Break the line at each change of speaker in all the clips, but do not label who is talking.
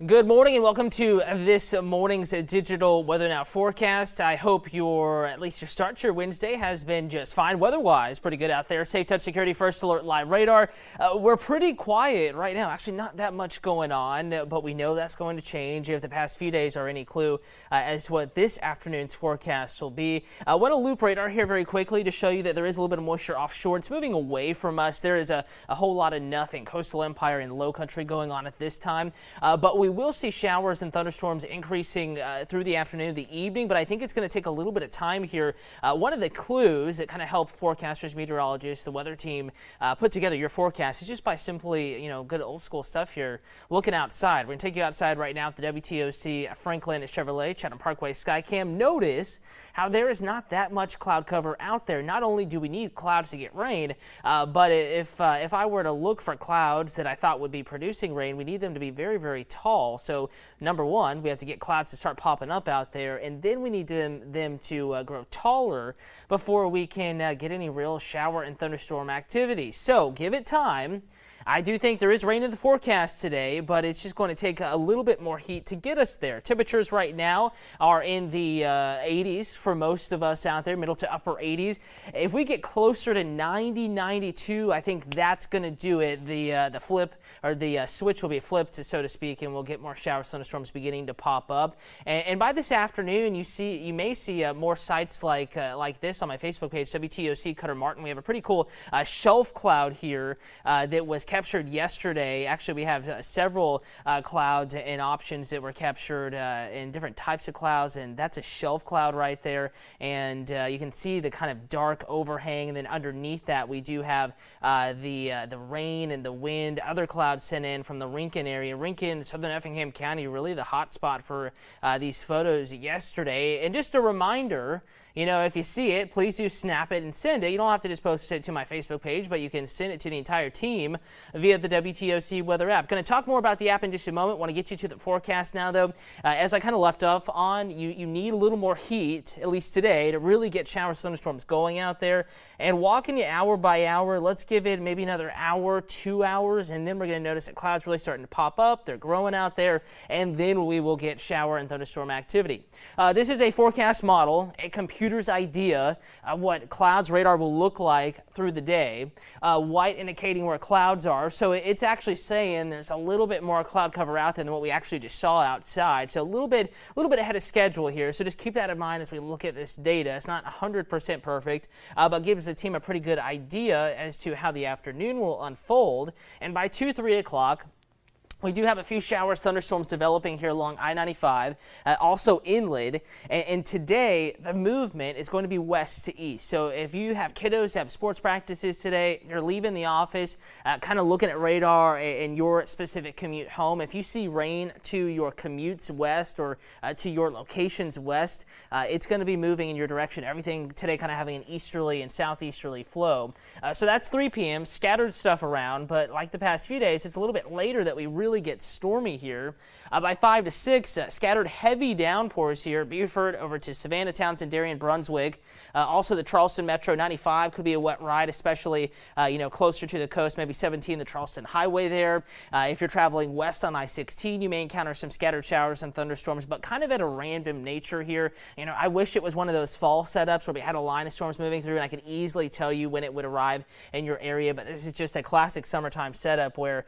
Good morning and welcome to this morning's digital weather now forecast. I hope at least your start to your Wednesday has been just fine. Weather-wise, pretty good out there. Safe Touch Security First Alert Live Radar. We're pretty quiet right now. Actually, not that much going on, but we know that's going to change if the past few days are any clue as to what this afternoon's forecast will be. I want to loop radar here very quickly to show you that there is a little bit of moisture offshore. It's moving away from us. There is a whole lot of nothing. Coastal Empire and low country going on at this time, but we will see showers and thunderstorms increasing through the afternoon, the evening, but I think it's going to take a little bit of time here. One of the clues that kind of help forecasters, meteorologists, the weather team put together your forecast is just by simply, good old school stuff here, looking outside. We're going to take you outside right now at the WTOC Franklin Chevrolet Chatham Parkway Skycam. Notice how there is not that much cloud cover out there. Not only do we need clouds to get rain, but if I were to look for clouds that I thought would be producing rain, we need them to be very, very tall. So number one, we have to get clouds to start popping up out there, and then we need them to grow taller before we can get any real shower and thunderstorm activity. So give it time. I do think there is rain in the forecast today, but it's just going to take a little bit more heat to get us there. Temperatures right now are in the 80s for most of us out there, middle to upper 80s. If we get closer to 90, 92, I think that's going to do it. The flip or the switch will be flipped, so to speak, and we'll get more showers, thunderstorms beginning to pop up. And by this afternoon, you may see more sites like this on my Facebook page, WTOC Cutter Martin. We have a pretty cool shelf cloud here that was captured yesterday. Actually, we have several clouds and options that were captured in different types of clouds, and that's a shelf cloud right there. And you can see the kind of dark overhang, and then underneath that we do have the rain and the wind. Other clouds sent in from the Rincon area. Rincon, Southern Effingham County, really the hot spot for these photos yesterday. And just a reminder, if you see it, please do snap it and send it. You don't have to just post it to my Facebook page, but you can send it to the entire team via the WTOC weather app. Going to talk more about the app in just a moment. Want to get you to the forecast now, though. As I kind of left off on, you need a little more heat, at least today, to really get showers, thunderstorms going out there. And walking it hour by hour, let's give it maybe another hour, 2 hours, and then we're going to notice that clouds really starting to pop up. They're growing out there, and then we will get shower and thunderstorm activity. This is a forecast model, a computer's idea of what clouds radar will look like through the day. White indicating where clouds are, so it's actually saying there's a little bit more cloud cover out there than what we actually just saw outside. So a little bit ahead of schedule here. So just keep that in mind as we look at this data. It's not 100% perfect, but gives the team a pretty good idea as to how the afternoon will unfold. And by 2-3 o'clock, we do have a few showers, thunderstorms developing here along I-95, also inland. And today, the movement is going to be west to east. So if you have kiddos that have sports practices today, you're leaving the office, kind of looking at radar and your specific commute home. If you see rain to your commutes west or to your locations west, it's going to be moving in your direction. Everything today kind of having an easterly and southeasterly flow. So that's 3 p.m., scattered stuff around, but like the past few days, it's a little bit later that we really get stormy here. By 5 to 6, scattered heavy downpours here. Beaufort over to Savannah, Townsend, Darien, Brunswick. Also the Charleston Metro 95 could be a wet ride, especially closer to the coast, maybe 17, the Charleston Highway there. If you're traveling west on I-16, you may encounter some scattered showers and thunderstorms, but kind of at a random nature here. I wish it was one of those fall setups where we had a line of storms moving through and I could easily tell you when it would arrive in your area, but this is just a classic summertime setup where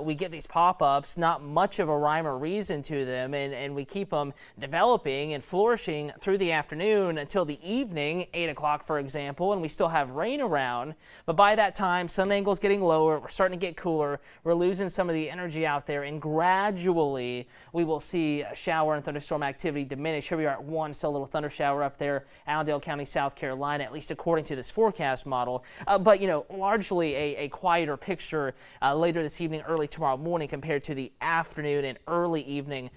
we get these pop-ups, not much of a rhyme or reason to them, and we keep them developing and flourishing through the afternoon until the evening, 8 o'clock for example, and we still have rain around. But by that time, sun angle's getting lower, we're starting to get cooler, we're losing some of the energy out there, and gradually we will see shower and thunderstorm activity diminish. Here we are at 1, still a little thunder shower up there, Allendale County, South Carolina, at least according to this forecast model. But largely a quieter picture later this evening, early tomorrow morning compared to the afternoon and early evening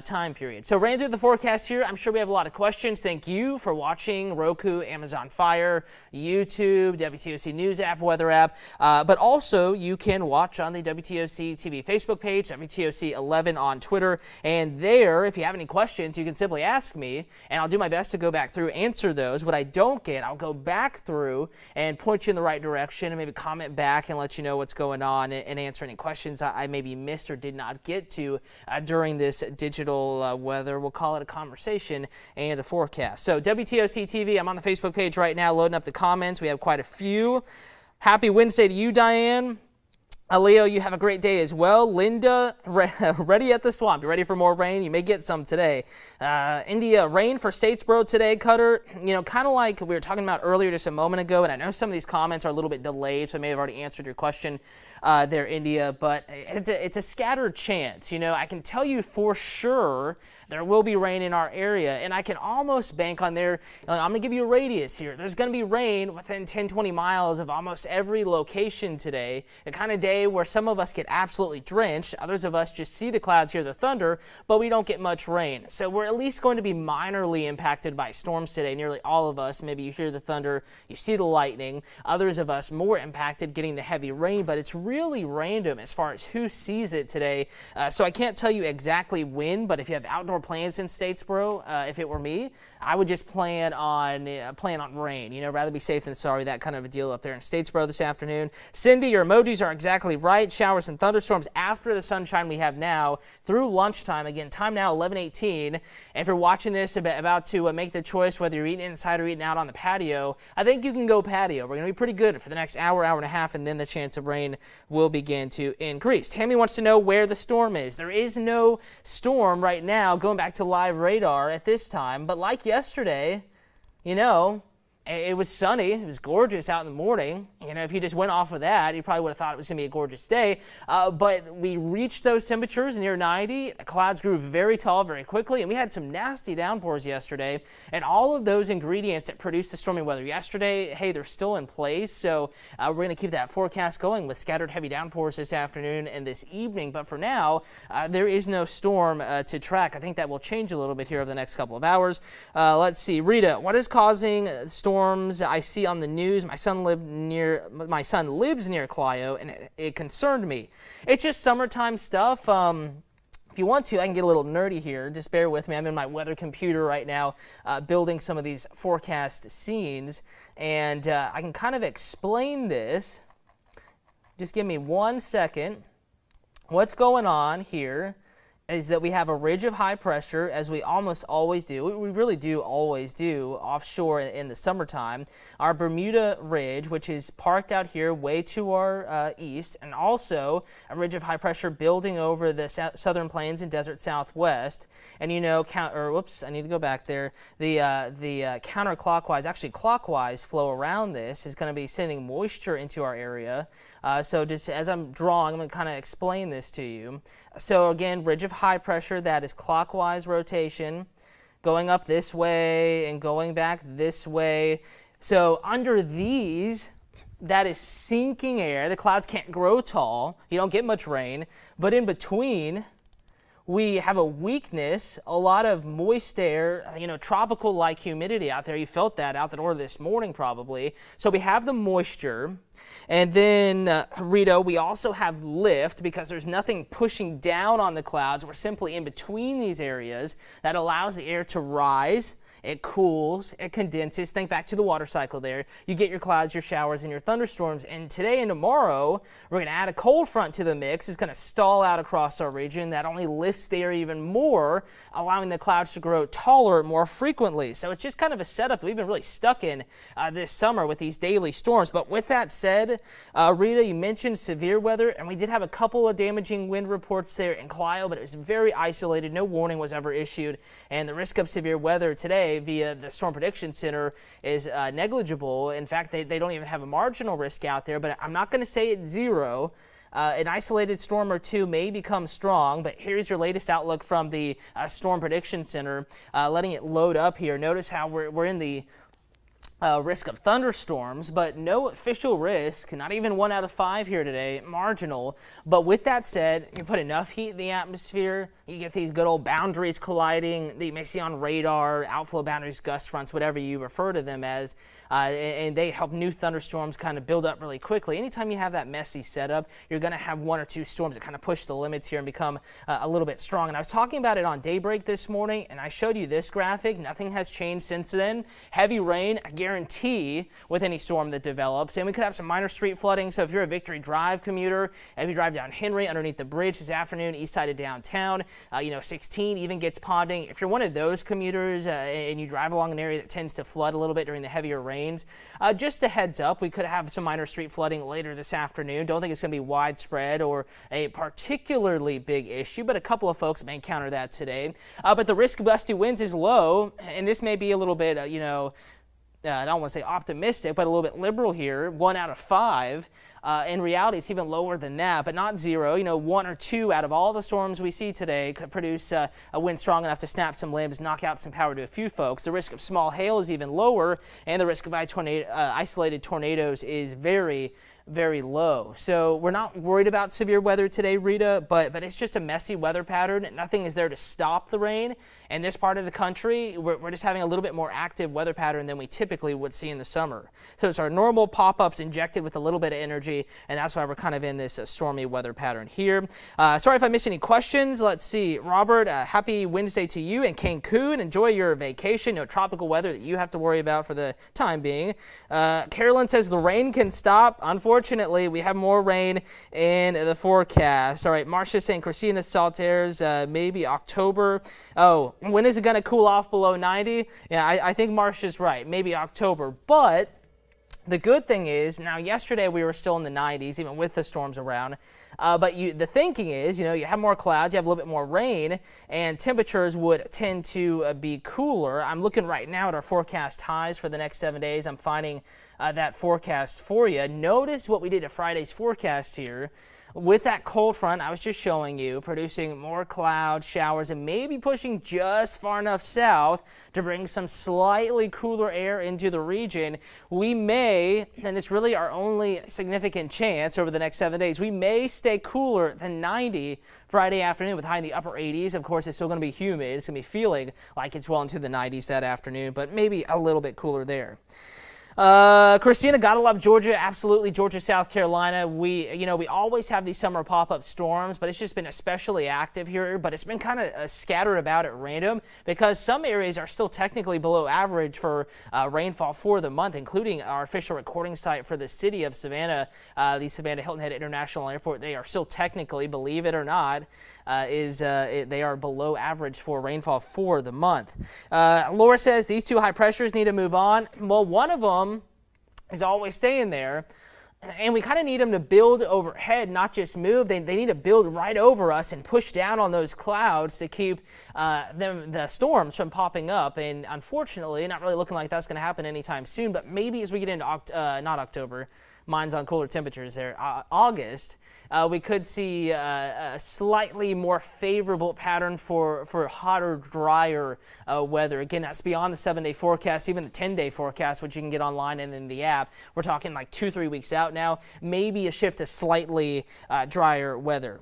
time period. So ran through the forecast here. I'm sure we have a lot of questions. Thank you for watching Roku, Amazon Fire, YouTube, WTOC News app, weather app, but also you can watch on the WTOC TV Facebook page, WTOC 11 on Twitter, and there, if you have any questions, you can simply ask me, and I'll do my best to go back through, answer those. What I don't get, I'll go back through and point you in the right direction and maybe comment back and let you know what's going on and answer any questions I maybe missed missed or did not get to during this digital weather. We'll call it a conversation and a forecast. So WTOC TV, I'm on the Facebook page right now loading up the comments. We have quite a few. Happy Wednesday to you, Diane. Leo, you have a great day as well. Linda, ready at the swamp. You ready for more rain? You may get some today. India, rain for Statesboro today, Cutter. You know, kind of like we were talking about earlier just a moment ago, and I know some of these comments are a little bit delayed, so I may have already answered your question there, India, but it's a scattered chance. You know, I can tell you for sure there will be rain in our area, and I can almost bank on there. I'm going to give you a radius here. There's going to be rain within 10-20 miles of almost every location today. A kind of day where some of us get absolutely drenched. Others of us just see the clouds, hear the thunder, but we don't get much rain. So we're at least going to be minorly impacted by storms today. Nearly all of us, maybe you hear the thunder, you see the lightning. Others of us more impacted getting the heavy rain, but it's really random as far as who sees it today. So I can't tell you exactly when, but if you have outdoor plans in Statesboro, if it were me, I would just plan on rain. You know, rather be safe than sorry, that kind of a deal up there in Statesboro this afternoon. Cindy, your emojis are exactly right. Showers and thunderstorms after the sunshine we have now through lunchtime. Again, time now 11:18. If you're watching this about to make the choice whether you're eating inside or eating out on the patio, I think you can go patio. We're going to be pretty good for the next hour, hour and a half, and then the chance of rain will begin to increase. Tammy wants to know where the storm is. There is no storm right now going back to live radar at this time, but like yesterday, you know, it was sunny. It was gorgeous out in the morning. You know, if you just went off of that, you probably would have thought it was going to be a gorgeous day. But we reached those temperatures near 90. The clouds grew very tall very quickly, and we had some nasty downpours yesterday. And all of those ingredients that produced the stormy weather yesterday, hey, they're still in place. So we're going to keep that forecast going with scattered heavy downpours this afternoon and this evening. But for now, there is no storm to track. I think that will change a little bit here over the next couple of hours. Let's see. Rita, what is causing storms I see on the news? My son lives near Clio, and it concerned me. It's just summertime stuff. If you want to, I can get a little nerdy here. Just bear with me. I'm in my weather computer right now building some of these forecast scenes, and I can kind of explain this. Just give me 1 second. What's going on here is that we have a ridge of high pressure, as we almost always do. We really do always do offshore in the summertime. Our Bermuda Ridge, which is parked out here way to our east, and also a ridge of high pressure building over the southern plains and desert southwest. And you know, whoops, I need to go back there. The counterclockwise, actually clockwise flow around this is going to be sending moisture into our area. So just as I'm drawing, I'm going to kind of explain this to you. So again, ridge of high pressure, that is clockwise rotation, going up this way and going back this way. So under these, that is sinking air. The clouds can't grow tall. You don't get much rain. But in between, we have a weakness, a lot of moist air, you know, tropical-like humidity out there. You felt that out the door this morning probably. So we have the moisture. And then, Rito, we also have lift because there's nothing pushing down on the clouds. We're simply in between these areas that allows the air to rise. It cools, it condenses. Think back to the water cycle there. You get your clouds, your showers, and your thunderstorms. And today and tomorrow, we're going to add a cold front to the mix. It's going to stall out across our region. That only lifts the air even more, allowing the clouds to grow taller more frequently. So it's just kind of a setup that we've been really stuck in this summer with these daily storms. But with that said, Rita, you mentioned severe weather, and we did have a couple of damaging wind reports there in Clio, but it was very isolated. No warning was ever issued, and the risk of severe weather today via the Storm Prediction Center is negligible. In fact, they don't even have a marginal risk out there, but I'm not going to say it's zero. An isolated storm or two may become strong, but here's your latest outlook from the Storm Prediction Center. Letting it load up here. Notice how we're in the risk of thunderstorms, but no official risk, not even 1 out of 5 here today, marginal. But with that said, you put enough heat in the atmosphere, you get these good old boundaries colliding that you may see on radar, outflow boundaries, gust fronts, whatever you refer to them as, and they help new thunderstorms kind of build up really quickly. Anytime you have that messy setup, you're going to have 1 or 2 storms that kind of push the limits here and become a little bit strong. And I was talking about it on Daybreak this morning, and I showed you this graphic. Nothing has changed since then. Heavy rain, I guarantee guarantee with any storm that develops. And we could have some minor street flooding. So if you're a Victory Drive commuter, if you drive down Henry underneath the bridge this afternoon, east side of downtown, 16 even gets ponding. If you're one of those commuters and you drive along an area that tends to flood a little bit during the heavier rains, just a heads up, we could have some minor street flooding later this afternoon. Don't think it's going to be widespread or a particularly big issue, but a couple of folks may encounter that today. But the risk of gusty winds is low, and this may be a little bit, I don't want to say optimistic, but a little bit liberal here, 1 out of 5. In reality, it's even lower than that, but not 0. 1 or 2 out of all the storms we see today could produce a wind strong enough to snap some limbs, knock out some power to a few folks. The risk of small hail is even lower, and the risk of isolated tornadoes is very, very low. So we're not worried about severe weather today, Rita, but it's just a messy weather pattern. Nothing is there to stop the rain. In this part of the country, we're just having a little bit more active weather pattern than we typically would see in the summer. So it's our normal pop-ups injected with a little bit of energy, and that's why we're kind of in this stormy weather pattern here. Sorry if I missed any questions. Let's see. Robert, happy Wednesday to you in Cancun. Enjoy your vacation. No tropical weather that you have to worry about for the time being. Carolyn says the rain can stop. Unfortunately, we have more rain in the forecast. All right, Marcia saying Christina Salters, maybe October. Oh, when is it going to cool off below 90? Yeah, I think Marcia's right. Maybe October. But the good thing is, now yesterday we were still in the 90s, even with the storms around. But the thinking is, you have more clouds, you have a little bit more rain, and temperatures would tend to be cooler. I'm looking right now at our forecast highs for the next 7 days. I'm finding that forecast for you. Notice what we did at Friday's forecast here. With that cold front I was just showing you, producing more cloud showers and maybe pushing just far enough south to bring some slightly cooler air into the region, we may, and it's really our only significant chance over the next 7 days, we may stay cooler than 90 Friday afternoon with high in the upper 80s. Of course, it's still going to be humid. It's going to be feeling like it's well into the 90s that afternoon, but maybe a little bit cooler there. Christina, gotta love Georgia. Absolutely, Georgia, South Carolina. We always have these summer pop-up storms, but it's just been especially active here. But it's been kind of scattered about at random because some areas are still technically below average for rainfall for the month, including our official recording site for the city of Savannah, the Savannah Hilton Head International Airport. They are still technically, believe it or not, they are below average for rainfall for the month. Laura says these two high pressures need to move on. Well, one of them is always staying there, and we kind of need them to build overhead, not just move. They need to build right over us and push down on those clouds to keep the storms from popping up. And unfortunately, not really looking like that's going to happen anytime soon, but maybe as we get into not October, mine's on cooler temperatures there, August, we could see a slightly more favorable pattern for hotter, drier weather. Again, that's beyond the 7-day forecast, even the 10-day forecast, which you can get online and in the app. We're talking like 2-3 weeks out now. Maybe a shift to slightly drier weather.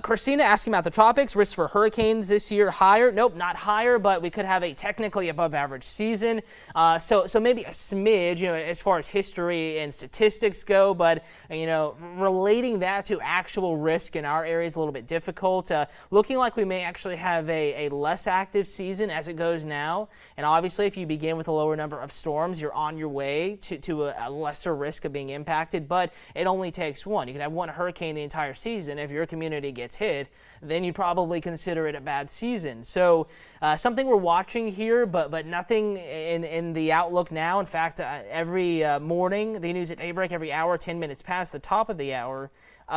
Christina asking about the tropics. Risk for hurricanes this year higher? Nope, not higher, but we could have a technically above average season. So maybe a smidge, as far as history and statistics go, but relating that to actual risk in our area is a little bit difficult. Looking like we may actually have a less active season as it goes now. And obviously, if you begin with a lower number of storms, you're on your way to a lesser risk of being impacted. But it only takes one. You can have one hurricane the entire season. If your community gets hit, then you'd probably consider it a bad season. So something we're watching here, but nothing in the outlook now. In fact, every morning, the news at daybreak, every hour, 10 minutes past the top of the hour,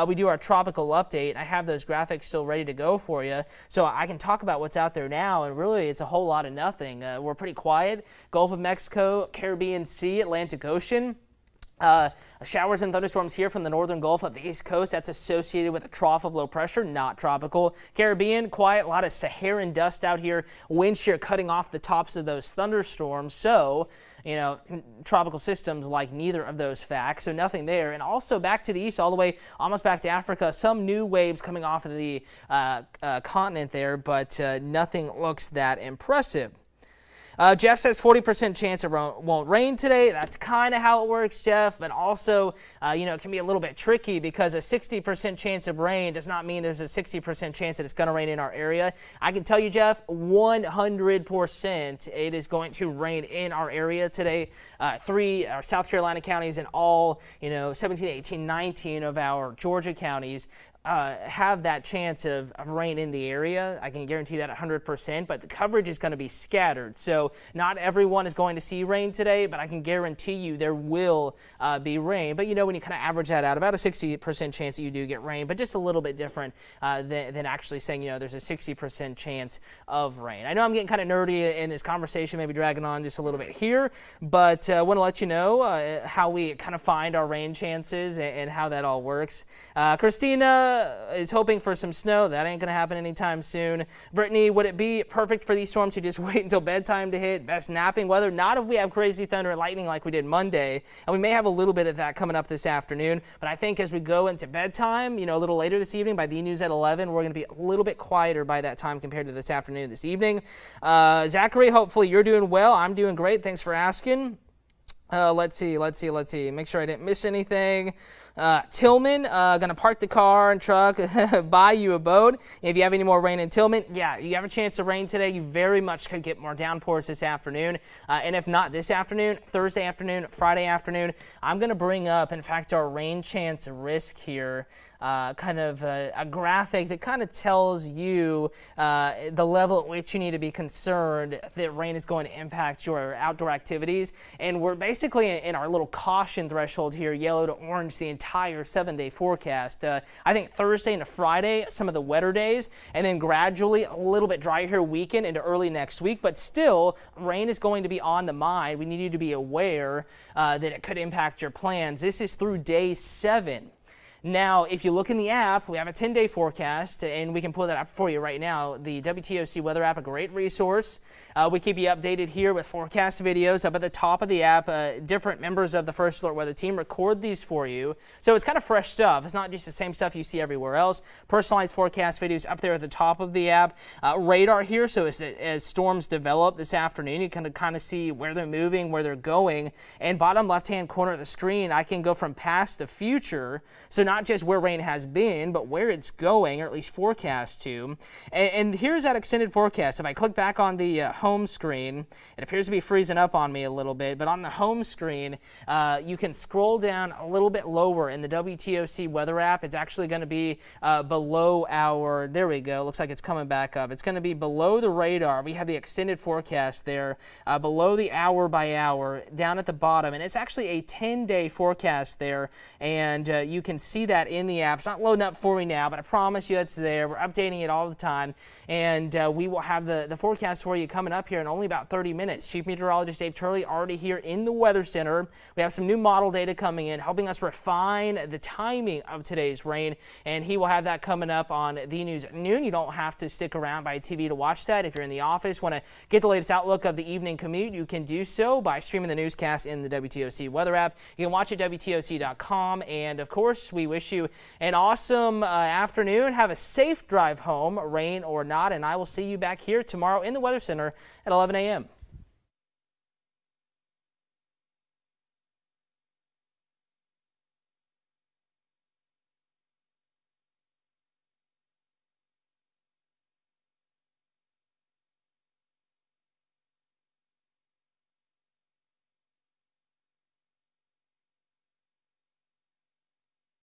we do our tropical update. I have those graphics still ready to go for you, so I can talk about what's out there now, and really it's a whole lot of nothing. We're pretty quiet. Gulf of Mexico, Caribbean Sea, Atlantic Ocean. Showers and thunderstorms here from the northern Gulf of the East Coast. That's associated with a trough of low pressure, not tropical. Caribbean, quiet, a lot of Saharan dust out here. Wind shear cutting off the tops of those thunderstorms. So, tropical systems like neither of those facts, so nothing there. And also back to the east, all the way almost back to Africa, some new waves coming off of the continent there, but nothing looks that impressive. Jeff says 40% chance it won't rain today. That's kind of how it works, Jeff, but also, it can be a little bit tricky because a 60% chance of rain does not mean there's a 60% chance that it's going to rain in our area. I can tell you, Jeff, 100% it is going to rain in our area today. 3 South Carolina counties and all, 17, 18, 19 of our Georgia counties have that chance of rain in the area. I can guarantee that 100%, but the coverage is going to be scattered. So not everyone is going to see rain today, but I can guarantee you there will be rain. But when you kind of average that out, about a 60% chance that you do get rain, but just a little bit different than actually saying, there's a 60% chance of rain. I know I'm getting kind of nerdy in this conversation, maybe dragging on just a little bit here, but I want to let you know how we kind of find our rain chances and how that all works. Christina is hoping for some snow. That ain't going to happen anytime soon. Brittany, would it be perfect for these storms to just wait until bedtime to hit? Best napping weather? Not if we have crazy thunder and lightning like we did Monday. And we may have a little bit of that coming up this afternoon. But I think as we go into bedtime, a little later this evening, by BNews at 11, we're going to be a little bit quieter by that time compared to this afternoon, this evening. Zachary, hopefully you're doing well. I'm doing great. Thanks for asking. Let's see. Make sure I didn't miss anything. Tillman, gonna park the car and truck, buy you a boat. If you have any more rain in Tillman, yeah, you have a chance of rain today. You very much could get more downpours this afternoon. And if not this afternoon, Thursday afternoon, Friday afternoon, I'm gonna bring up, in fact, our rain chance risk here. Kind of a graphic that kind of tells you the level at which you need to be concerned that rain is going to impact your outdoor activities. And we're basically in our little caution threshold here, yellow to orange, the entire 7-day forecast. I think Thursday into Friday, some of the wetter days, and then gradually a little bit drier here weekend into early next week. But still, rain is going to be on the mind. We need you to be aware that it could impact your plans. This is through day 7. Now, if you look in the app, we have a 10-day forecast, and we can pull that up for you right now. The WTOC weather app, a great resource. We keep you updated here with forecast videos up at the top of the app. Different members of the First Alert Weather team record these for you. So it's kind of fresh stuff. It's not just the same stuff you see everywhere else. Personalized forecast videos up there at the top of the app. Radar here, so as storms develop this afternoon, you can kind of see where they're moving, where they're going. And bottom left-hand corner of the screen, I can go from past to future. So not just where rain has been, but where it's going, or at least forecast to. And here's that extended forecast. If I click back on the home screen, it appears to be freezing up on me a little bit, but on the home screen, you can scroll down a little bit lower in the WTOC weather app. It's actually going to be below our, there we go, looks like it's coming back up. It's going to be below the radar. We have the extended forecast there, below the hour by hour, down at the bottom, and it's actually a 10-day forecast there, and you can see that in the app. It's not loading up for me now, but I promise you it's there. We're updating it all the time, and we will have the forecast for you coming up here in only about 30 minutes. Chief Meteorologist Dave Turley already here in the Weather Center. We have some new model data coming in, helping us refine the timing of today's rain, and he will have that coming up on the news at noon. You don't have to stick around by TV to watch that. If you're in the office, want to get the latest outlook of the evening commute, you can do so by streaming the newscast in the WTOC weather app. You can watch at WTOC.com, and of course, we wish you an awesome afternoon. Have a safe drive home, rain or not, and I will see you back here tomorrow in the Weather Center at 11 a.m.